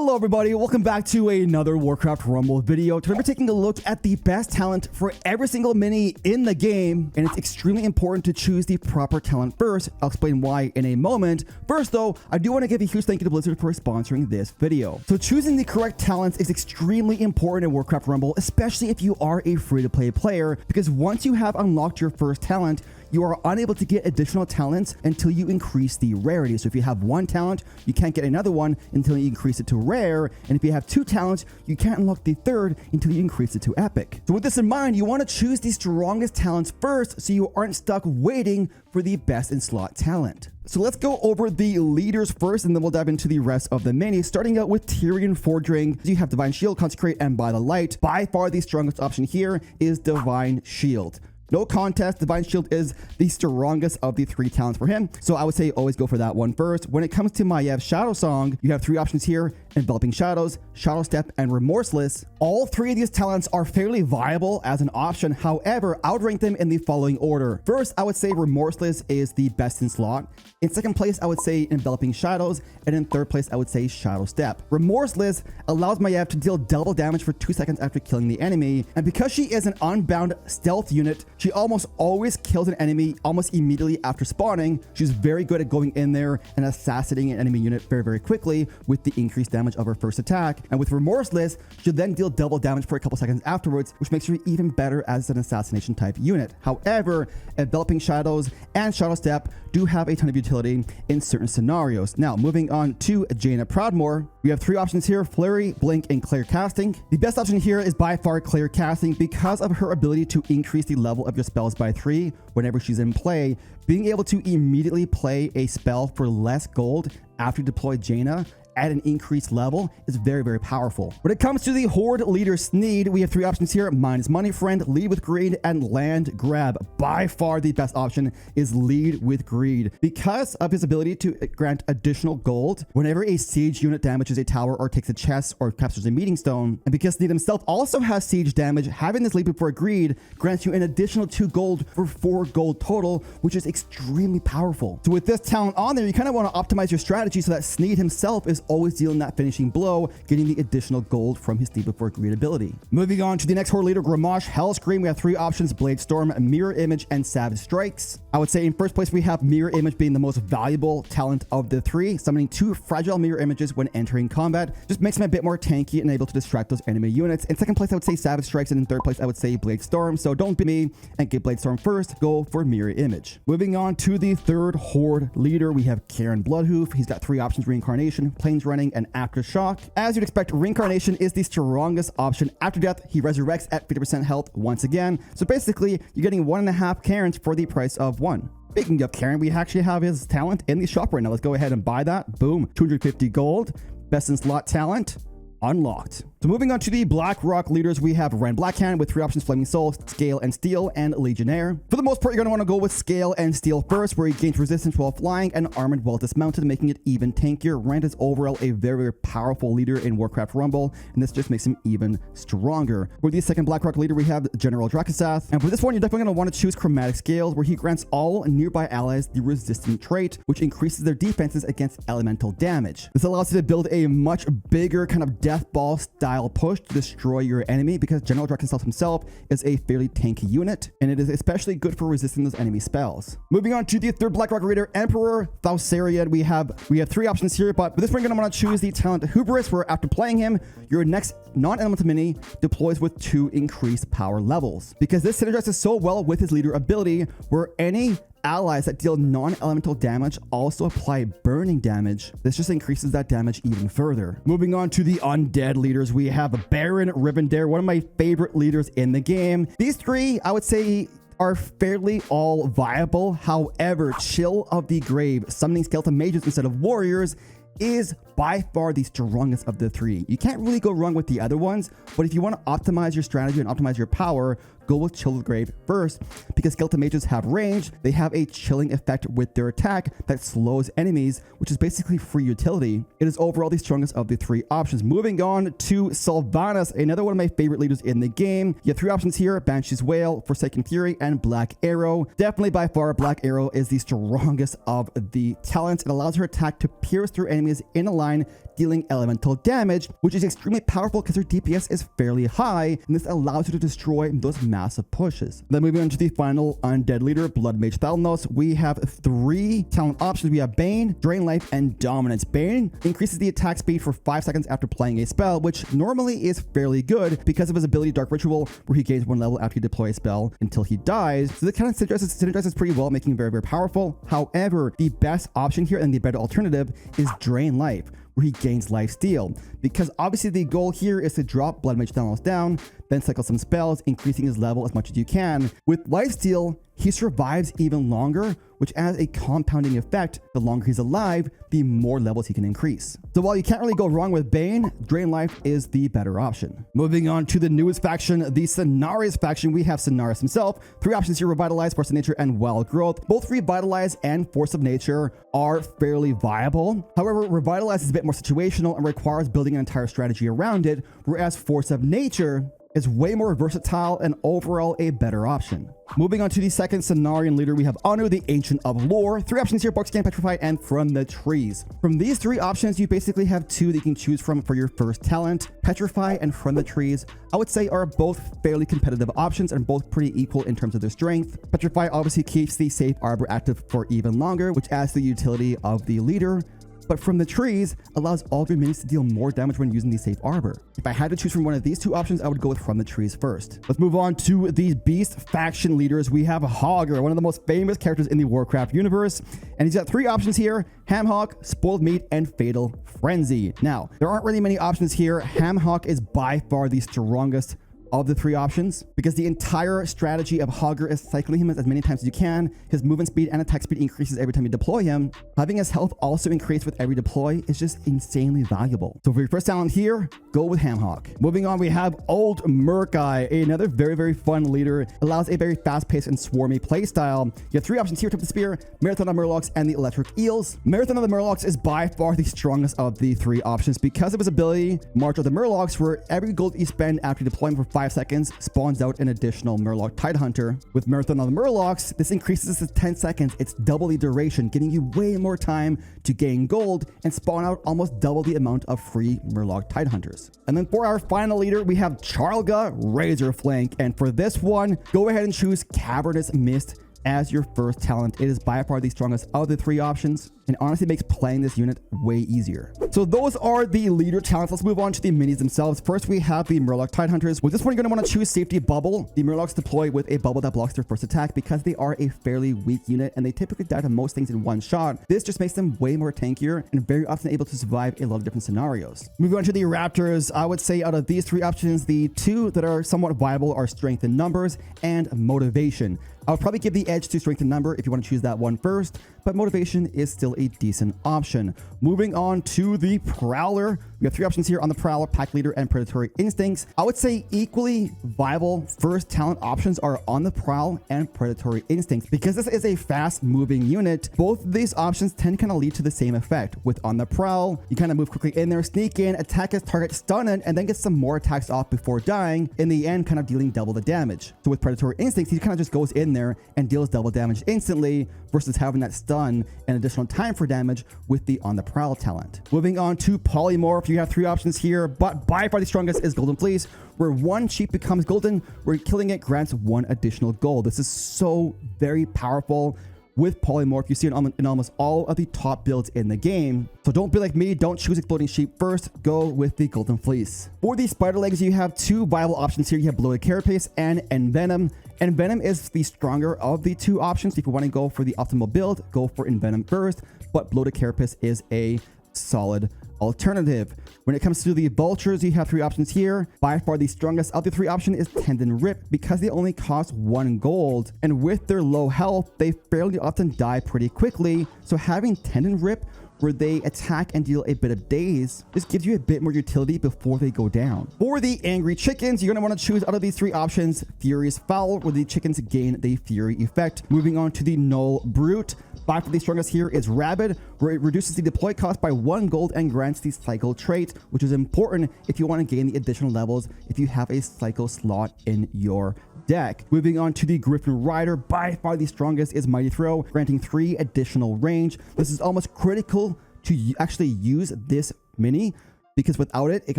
Hello everybody, welcome back to another Warcraft Rumble video. Today we're taking a look at the best talent for every single mini in the game, and it's extremely important to choose the proper talent first. I'll explain why in a moment. First though, I do want to give a huge thank you to Blizzard for sponsoring this video. So choosing the correct talents is extremely important in Warcraft Rumble, especially if you are a free-to-play player, because once you have unlocked your first talent, you are unable to get additional talents until you increase the rarity. So if you have one talent, you can't get another one until you increase it to rare. And if you have two talents, you can't unlock the third until you increase it to epic. So with this in mind, you want to choose the strongest talents first so you aren't stuck waiting for the best in slot talent. So let's go over the leaders first, and then we'll dive into the rest of the mini. Starting out with Tyrion Fordring, you have Divine Shield, Consecrate, and By the Light. By far the strongest option here is Divine Shield. No contest, Divine Shield is the strongest of the three talents for him, so I would say always go for that one first. When it comes to Maiev Shadow Song, you have three options here: Enveloping Shadows, Shadow Step, and Remorseless. All three of these talents are fairly viable as an option. However, I would rank them in the following order. First, I would say Remorseless is the best in slot. In second place, I would say Enveloping Shadows, and in third place, I would say Shadow Step. Remorseless allows Maiev to deal double damage for 2 seconds after killing the enemy, and because she is an unbound stealth unit, she almost always kills an enemy almost immediately after spawning. She's very good at going in there and assassinating an enemy unit very quickly with the increased damage of her first attack. And with Remorseless, she'll then deal double damage for a couple seconds afterwards, which makes her even better as an assassination type unit. However, Enveloping Shadows and Shadow Step do have a ton of utility in certain scenarios. Now, moving on to Jaina Proudmoore, we have three options here: Flurry, Blink, and Clear Casting. The best option here is by far Clear Casting because of her ability to increase the level of your spells by 3 whenever she's in play. Being able to immediately play a spell for less gold after you deploy Jaina at an increased level is very powerful. When it comes to the Horde leader Sneed, we have three options here: Mine is Money Friend, Lead with Greed, and Land Grab. By far the best option is Lead with Greed because of his ability to grant additional gold whenever a siege unit damages a tower or takes a chest or captures a meeting stone. And because Sneed himself also has siege damage, having this Lead before Greed grants you an additional 2 gold for 4 gold total, which is extremely powerful. So with this talent on there, you kind of want to optimize your strategy so that Sneed himself is always dealing that finishing blow, getting the additional gold from his Lead before Greed ability. Moving on to the next Horde leader, Grimosh Hellscream, we have three options: Blade Storm, Mirror Image, and Savage Strikes. I would say in first place we have Mirror Image being the most valuable talent of the three. Summoning 2 fragile mirror images when entering combat just makes him a bit more tanky and able to distract those enemy units. In second place I would say Savage Strikes, and in third place I would say Blade Storm. So don't be me and get Blade Storm first, go for Mirror Image. Moving on to the third Horde leader, we have Karen Bloodhoof. He's got three options: Reincarnation, Plains Running, and Aftershock. As you'd expect, Reincarnation is the strongest option. After death, he resurrects at 50% health once again. So basically, you're getting 1.5 Karens for the price of 1. Speaking of Karen, we actually have his talent in the shop right now. Let's go ahead and buy that. Boom, 250 gold. Best in slot talent unlocked. So moving on to the Blackrock leaders, we have Ren Blackhand with three options: Flaming Soul, Scale and Steel, and Legionnaire. For the most part, you're going to want to go with Scale and Steel first, where he gains resistance while flying and armored while dismounted, making it even tankier. Ren is overall a very powerful leader in Warcraft Rumble, and this just makes him even stronger. For the second Blackrock leader, we have General Dracasath, and for this one, you're definitely going to want to choose Chromatic Scales, where he grants all nearby allies the resistant trait, which increases their defenses against elemental damage. This allows you to build a much bigger kind of death ball style push to destroy your enemy, because General Dracasath himself is a fairly tanky unit, and it is especially good for resisting those enemy spells. Moving on to the third Blackrock leader, Emperor Thausarian, we have three options here, but for this one, you're going to want to choose the talent Hubris, where after playing him, your next non-elemental mini deploys with 2 increased power levels, because this synergizes so well with his leader ability, where any allies that deal non-elemental damage also apply burning damage. This just increases that damage even further. Moving on to the undead leaders, we have Baron Rivendare, one of my favorite leaders in the game. These three, I would say, are fairly all viable. However, Chill of the Grave, summoning skeleton mages instead of warriors, is by far the strongest of the three. You can't really go wrong with the other ones, but if you want to optimize your strategy and optimize your power, go with Chill the Grave first, because skeleton mages have range, they have a chilling effect with their attack that slows enemies, which is basically free utility. It is overall the strongest of the 3 options. Moving on to Sylvanas, another one of my favorite leaders in the game. You have 3 options here: Banshee's Wail, Forsaken Fury, and Black Arrow. Definitely by far, Black Arrow is the strongest of the talents. It allows her attack to pierce through enemies in a line, dealing elemental damage, which is extremely powerful because her DPS is fairly high, and this allows her to destroy those massive pushes. Then moving on to the final undead leader, Blood Mage Thalnos, we have 3 talent options. We have Bane, Drain Life, and Dominance. Bane increases the attack speed for 5 seconds after playing a spell, which normally is fairly good because of his ability Dark Ritual, where he gains 1 level after he deploys a spell until he dies. So that kind of synergizes pretty well, making him very, very powerful. However, the best option here and the better alternative is Drain Life, where he gains life steal, because obviously the goal here is to drop Blood Mage Thanos down, then cycle some spells, increasing his level as much as you can. With life steal, he survives even longer, which adds a compounding effect. The longer he's alive, the more levels he can increase. So while you can't really go wrong with Bane, Drain Life is the better option. Moving on to the newest faction, the Cenarius faction, we have Cenarius himself. 3 options here: Revitalize, Force of Nature, and Wild Growth. Both Revitalize and Force of Nature are fairly viable. However, Revitalize is a bit more situational and requires building an entire strategy around it, whereas Force of Nature is way more versatile and overall a better option. Moving on to the second Cenarian leader, we have Anu, the Ancient of Lore. 3 options here: Barkscan, Petrify, and From the Trees. From these 3 options, you basically have 2 that you can choose from for your first talent. Petrify and From the Trees, I would say, are both fairly competitive options and both pretty equal in terms of their strength. Petrify obviously keeps the Safe Arbor active for even longer, which adds to the utility of the leader. But From the Trees allows all of your minis to deal more damage when using the Safe Arbor. If I had to choose from one of these 2 options, I would go with From the Trees first. Let's move on to these Beast faction leaders. We have Hogger, one of the most famous characters in the Warcraft universe, and he's got 3 options here: Hamhawk, Spoiled Meat, and Fatal Frenzy. Now, there aren't really many options here. Hamhawk is by far the strongest of the 3 options, because the entire strategy of Hogger is cycling him as many times as you can. His movement speed and attack speed increases every time you deploy him. Having his health also increase with every deploy is just insanely valuable. So for your first talent here, go with Hamhawk. Moving on, we have Old Murkai, another very, very fun leader. Allows a very fast-paced and swarmy playstyle. You have 3 options here: Tip of the Spear, Marathon of Murlocs, and the Electric Eels. Marathon of the Murlocs is by far the strongest of the 3 options because of his ability March of the Murlocs, where every gold you spend after deploying for 5 seconds spawns out an additional Murloc Tidehunter. With Marathon on the Murlocs, this increases to 10 seconds. It's double the duration, giving you way more time to gain gold and spawn out almost double the amount of free Murloc Tidehunters. And then for our final leader, we have Charlga Razorflank. And for this one, go ahead and choose Cavernous Mist as your first talent. It is by far the strongest of the 3 options, and honestly makes playing this unit way easier. So those are the leader talents. Let's move on to the minis themselves. First, we have the Murloc Tidehunters. With this one, you're going to want to choose Safety Bubble. The Murlocs deploy with a bubble that blocks their first attack because they are a fairly weak unit and they typically die to most things in one shot. This just makes them way more tankier and very often able to survive a lot of different scenarios. Moving on to the Raptors, I would say out of these 3 options, the 2 that are somewhat viable are Strength in Numbers and Motivation. I would probably give the edge to Strength in Number if you want to choose that one first, but Motivation is still a decent option. Moving on to the Prowler, we have 3 options here on the Prowler: Pack Leader and Predatory Instincts. I would say equally viable first talent options are on the Prowl and Predatory Instincts, because this is a fast moving unit. Both of these options tend to kind of lead to the same effect. With on the Prowl, you kind of move quickly in there, sneak in, attack his target, stun it, and then get some more attacks off before dying, in the end kind of dealing double the damage. So with Predatory Instincts, he kind of just goes in there and deals double damage instantly versus having that stun and additional time for damage with the on the Prowl talent. Moving on to Polymorph, you have 3 options here, but by far the strongest is Golden Fleece, where 1 sheep becomes golden, where killing it grants 1 additional gold. This is so very powerful. With Polymorph, you see it in almost all of the top builds in the game. So don't be like me, don't choose Exploding Sheep first, go with the Golden Fleece. For the Spider Legs, you have 2 viable options here. You have Bloated Carapace and Envenom. Envenom is the stronger of the 2 options. If you want to go for the optimal build, go for Envenom first, but Bloated Carapace is a solid alternative. When it comes to the Vultures, you have 3 options here. By far the strongest of the 3 options is Tendon Rip, because they only cost 1 gold, and with their low health, they fairly often die pretty quickly. So having Tendon Rip where they attack and deal a bit of daze. This gives you a bit more utility before they go down. For the angry chickens, you're going to want to choose out of these 3 options Furious Fowl, where the chickens gain the Fury effect. Moving on to the Null Brute. By far the strongest here is Rabid, where it reduces the deploy cost by 1 gold and grants the cycle trait, which is important if you want to gain the additional levels if you have a cycle slot in your deck. Moving on to the Griffin Rider, by far the strongest is Mighty Throw, granting 3 additional range. This is almost critical to actually use this mini, because without it, it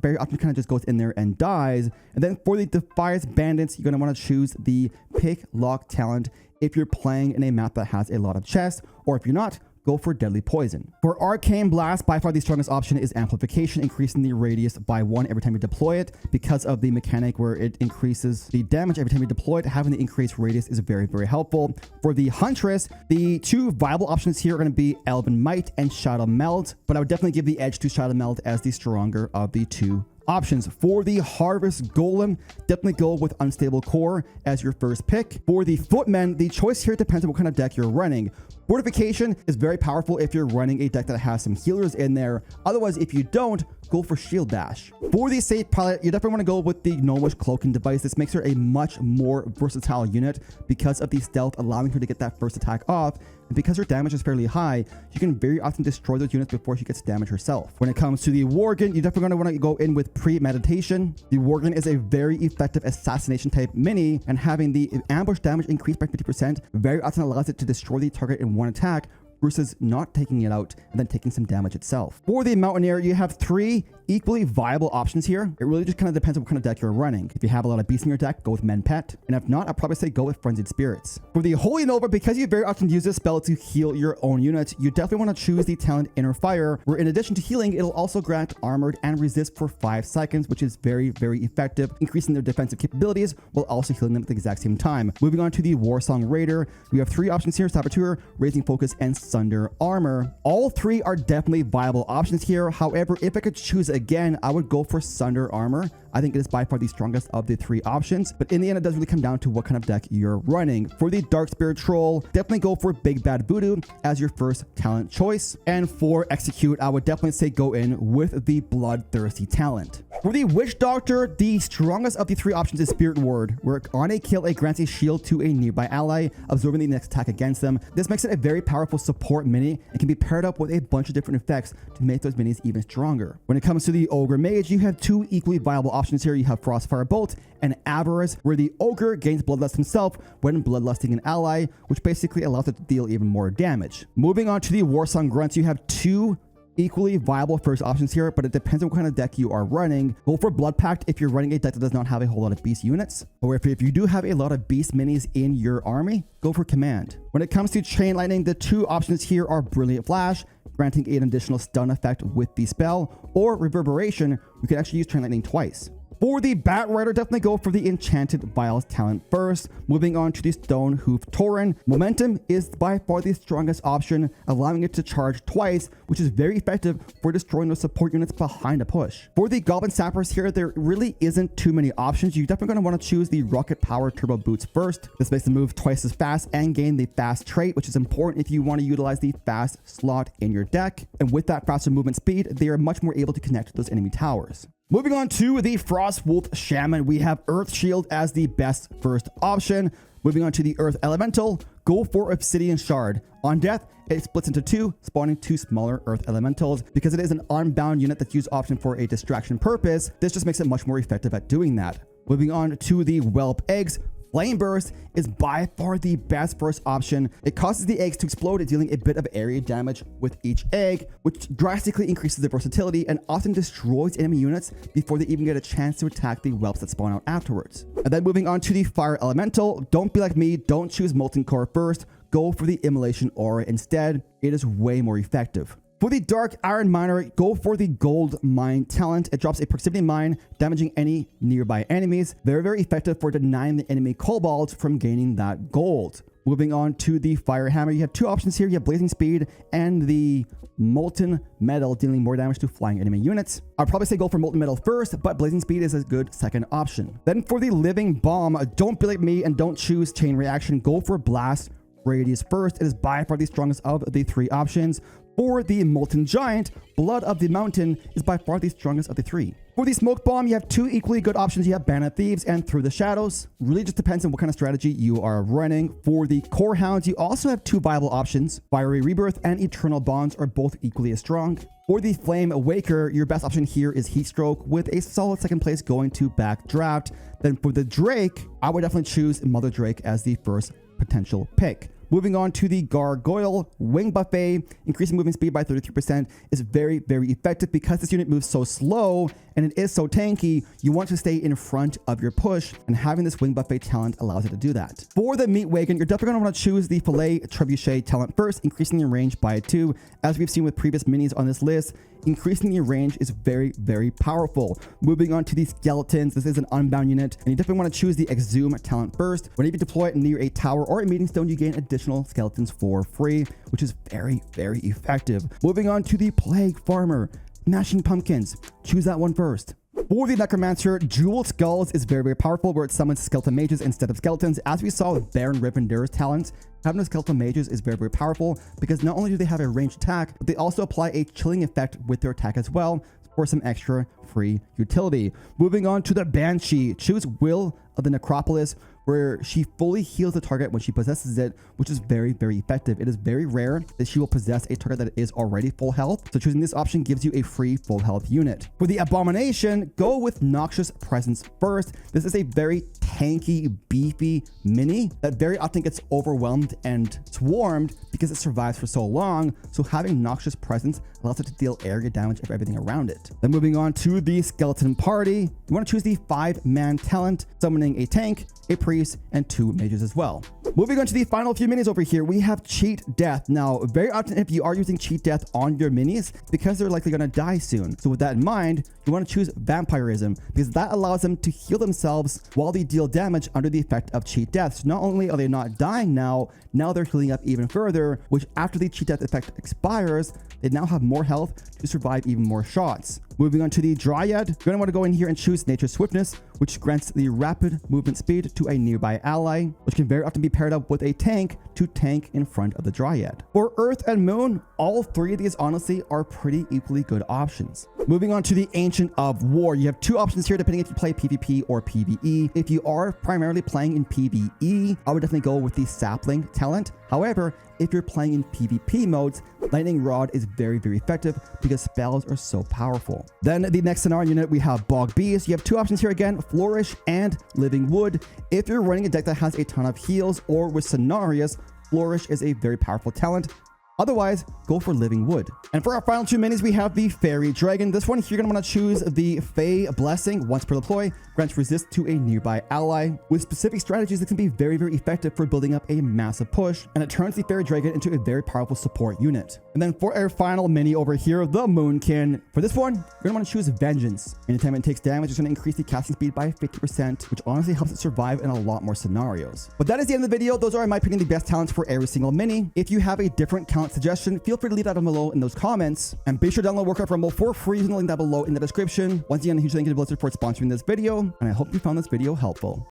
very often kind of just goes in there and dies. And then for the Defiance Bandits, you're going to want to choose the Pick Lock talent if you're playing in a map that has a lot of chests, or if you're not, go for Deadly Poison. For Arcane Blast, by far the strongest option is Amplification, increasing the radius by 1 every time you deploy it. Because of the mechanic where it increases the damage every time you deploy it, having the increased radius is very, very helpful. For the Huntress, the 2 viable options here are going to be Elven Might and Shadow Meld, but I would definitely give the edge to Shadow Meld as the stronger of the 2 options. For the Harvest Golem, definitely go with Unstable Core as your first pick. For the Footmen, the choice here depends on what kind of deck you're running. Fortification is very powerful if you're running a deck that has some healers in there. Otherwise, if you don't, go for Shield Dash. For the Safe Pilot, you definitely want to go with the Gnomish Cloaking Device. This makes her a much more versatile unit because of the stealth, allowing her to get that first attack off. And because her damage is fairly high, you can very often destroy those units before she gets damaged herself. When it comes to the Worgen, you're definitely going to want to go in with Premeditation. The Worgen is a very effective assassination type mini, and having the ambush damage increased by 50% very often allows it to destroy the target in one attack, versus not taking it out and then taking some damage itself. For the Mountaineer, you have 3 equally viable options here. It really just kind of depends on what kind of deck you're running. If you have a lot of beasts in your deck, go with Men Pet. And if not, I'd probably say go with Frenzied Spirits. For the Holy Nova, because you very often use this spell to heal your own units, you definitely want to choose the talent Inner Fire, where in addition to healing, it'll also grant Armored and Resist for 5 seconds, which is very, very effective, increasing their defensive capabilities while also healing them at the exact same time. Moving on to the Warsong Raider, we have 3 options here: Saboteur, Raising Focus, and Sunder Armor. All 3 are definitely viable options here. However, if I could choose again, I would go for Sunder Armor. I think it is by far the strongest of the 3 options, but in the end, it does really come down to what kind of deck you're running. For the Dark Spirit Troll, definitely go for Big Bad Voodoo as your first talent choice. And for Execute, I would definitely say go in with the Bloodthirsty talent. For the Witch Doctor, the strongest of the 3 options is Spirit Ward, where on a kill, it grants a shield to a nearby ally, absorbing the next attack against them. This makes it a very powerful support mini and can be paired up with a bunch of different effects to make those minis even stronger. When it comes to the Ogre Mage, you have 2 equally viable options here. You have Frostfire Bolt and Avarice, where the Ogre gains Bloodlust himself when bloodlusting an ally, which basically allows it to deal even more damage. Moving on to the Warsong Grunts, you have 2 equally viable first options here, but it depends on what kind of deck you are running. Go for Blood Pact if you're running a deck that does not have a whole lot of beast units, or if you do have a lot of beast minis in your army, go for Command. When it comes to Chain Lightning, the 2 options here are Brilliant Flash, granting an additional stun effect with the spell, or Reverberation. We could actually use Chain Lightning twice. For the Bat Rider, definitely go for the Enchanted Vials talent first. Moving on to the Stone Hoof Tauren. Momentum is by far the strongest option, allowing it to charge twice, which is very effective for destroying those support units behind a push. For the Goblin Sappers here, there really isn't too many options. You're definitely going to want to choose the Rocket Power Turbo Boots first. This makes them move twice as fast and gain the fast trait, which is important if you want to utilize the fast slot in your deck. And with that faster movement speed, they are much more able to connect to those enemy towers. Moving on to the Frostwolf Shaman, we have Earth Shield as the best first option. Moving on to the Earth Elemental, go for Obsidian Shard. On death, it splits into 2, spawning 2 smaller Earth Elementals. Because it is an unbound unit that's used often for a distraction purpose, this just makes it much more effective at doing that. Moving on to the Whelp Eggs, Flame Burst is by far the best first option. It causes the eggs to explode, dealing a bit of area damage with each egg, which drastically increases their versatility and often destroys enemy units before they even get a chance to attack the whelps that spawn out afterwards. And then moving on to the Fire Elemental, don't be like me, don't choose Molten Core first, go for the Immolation Aura instead. It is way more effective. For the Dark Iron Miner, go for the Gold Mine talent. It drops a proximity mine, damaging any nearby enemies. Very, very effective for denying the enemy kobolds from gaining that gold. Moving on to the Fire Hammer, you have 2 options here. You have Blazing Speed and the Molten Metal, dealing more damage to flying enemy units. I'd probably say go for Molten Metal first, but Blazing Speed is a good second option. Then for the Living Bomb, don't be like me and don't choose Chain Reaction. Go for Blast Radius first. It is by far the strongest of the 3 options. For the Molten Giant, Blood of the Mountain is by far the strongest of the three. For the Smoke Bomb, you have two equally good options. You have Ban of Thieves and Through the Shadows. Really just depends on what kind of strategy you are running. For the Core Hounds, you also have two viable options. Fiery Rebirth and Eternal Bonds are both equally as strong. For the Flame Waker, your best option here is Heatstroke, with a solid second place going to Backdraft. Then for the Drake, I would definitely choose Mother Drake as the first potential pick. Moving on to the Gargoyle, Wing Buffet, increasing movement speed by 33% is very, very effective because this unit moves so slow and it is so tanky. You want to stay in front of your push, and having this Wing Buffet talent allows you to do that. For the Meat Wagon, you're definitely going to want to choose the Filet Trebuchet talent first, increasing your range by 2. As we've seen with previous minis on this list, increasing your range is very, very powerful. Moving on to the Skeletons, this is an unbound unit, and you definitely want to choose the Exhume talent first. Whenever you deploy it near a tower or a meeting stone, you gain additional skeletons for free, which is very, very effective. Moving on to the Plague Farmer, Smashing Pumpkins. Choose that one first. For the Necromancer, Jeweled Skulls is very, very powerful, where it summons skeleton mages instead of skeletons. As we saw with Baron Rivendur's talents, having the skeleton mages is very, very powerful because not only do they have a ranged attack, but they also apply a chilling effect with their attack as well for some extra free utility. Moving on to the Banshee, choose Will of the Necropolis, where she fully heals the target when she possesses it, which is very, very effective. It is very rare that she will possess a target that is already full health, so choosing this option gives you a free full health unit. For the Abomination, go with Noxious Presence first. This is a very tanky, beefy mini that very often gets overwhelmed and swarmed because it survives for so long, so having Noxious Presence allows it to deal area damage of everything around it. Then moving on to the Skeleton Party, you want to choose the 5-man talent, summoning a tank, a priest, and 2 mages as well. Moving on to the final few minis over here, we have Cheat Death. Now, very often if you are using Cheat Death on your minis, because they're likely going to die soon. So with that in mind, you want to choose Vampirism, because that allows them to heal themselves while they deal damage under the effect of Cheat Death. So not only are they not dying now they're healing up even further, which after the Cheat Death effect expires, they now have more health to survive even more shots. Moving on to the Dryad, you're going to want to go in here and choose Nature's Swiftness, which grants the rapid movement speed to a nearby ally, which can very often be paired up with a tank to tank in front of the Dryad. For Earth and Moon, all three of these honestly are pretty equally good options. Moving on to the Ancient of War, you have two options here depending if you play PvP or PvE. If you are primarily playing in PvE, I would definitely go with the Sapling talent. However, if you're playing in PvP modes, Lightning Rod is very, very effective because spells are so powerful. Then the next scenario unit, we have Bog Beast. You have two options here again, Flourish and Living Wood. If you're running a deck that has a ton of heals or with Cenarius, Flourish is a very powerful talent. Otherwise, go for Living Wood. And for our final two minis, we have the Fairy Dragon. This one, you're going to want to choose the Fey Blessing. Once per deploy, grants resist to a nearby ally. With specific strategies, it can be very, very effective for building up a massive push. And it turns the Fairy Dragon into a very powerful support unit. And then for our final mini over here, the Moonkin. For this one, you're going to want to choose Vengeance. Anytime it takes damage, it's going to increase the casting speed by 50%, which honestly helps it survive in a lot more scenarios. But that is the end of the video. Those are, in my opinion, the best talents for every single mini. If you have a different talent suggestion, feel free to leave that down below in those comments, and be sure to download Warcraft Rumble for free using the link down below in the description. Once again, a huge thank you to Blizzard for sponsoring this video, and I hope you found this video helpful.